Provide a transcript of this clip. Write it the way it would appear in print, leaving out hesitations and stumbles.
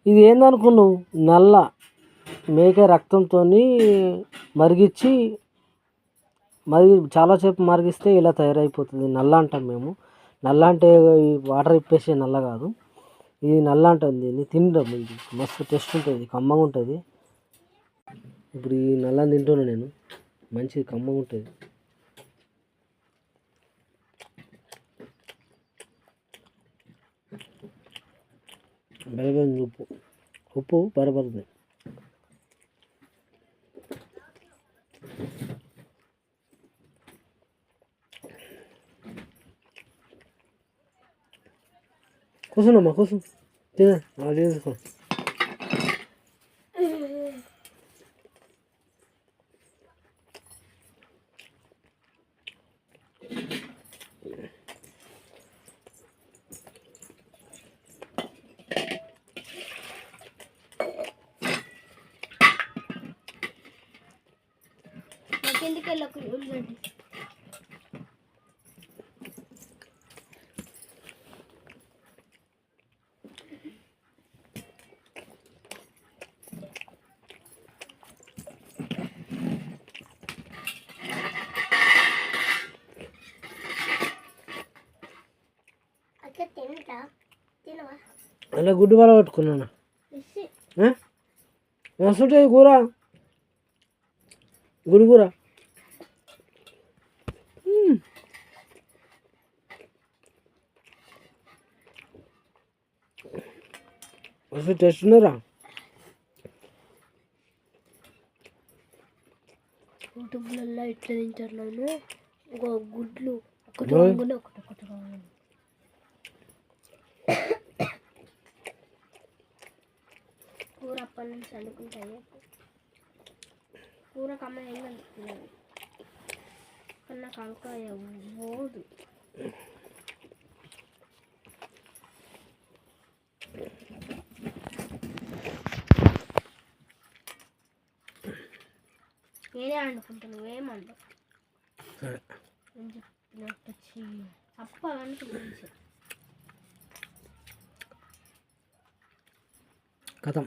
ఇది ఏందనుకున్నావు? నల్ల మేక రక్తంతో మరిగించి చాలాసేపు మరిగిస్తే ఇలా తయారైపోతుంది. నల్ల అంటాం మేము. నల్ల అంటే ఈ వాటర్ ఇప్పేసే నల్ల కాదు, ఇది నల్ల అంటాం. దీన్ని తినడం ఇది మస్తు టేస్ట్ ఉంటుంది, కమ్మగా ఉంటుంది. ఇప్పుడు ఈ నల్లని తింటున్నా నేను, మంచిది కమ్మగా ఉంటుంది. బరబరింది ఉప్పు బరబరింది. కూర్చున్నామ్మా, కూర్చో, తిన చేసుకో. అలా గుడ్డు బాగా పట్టుకున్నాను. మస్తుంటుంది కూర, గుడి కూర. మస్తు టేస్ట్ ఉన్నారా? యూట్యూబ్లలో ఇట్లా తింటున్నాను. గుడ్లు ఒకటి కూర అప్పటి నుంచి అనుకుంటాయి. కూర కమ్మ ఏం అనుకున్నాను కన్నా కంకాయ పోదు. నేనే అనుకుంటాను, నువ్వేమంటావు? అప్ప అనుకుంటా కథం.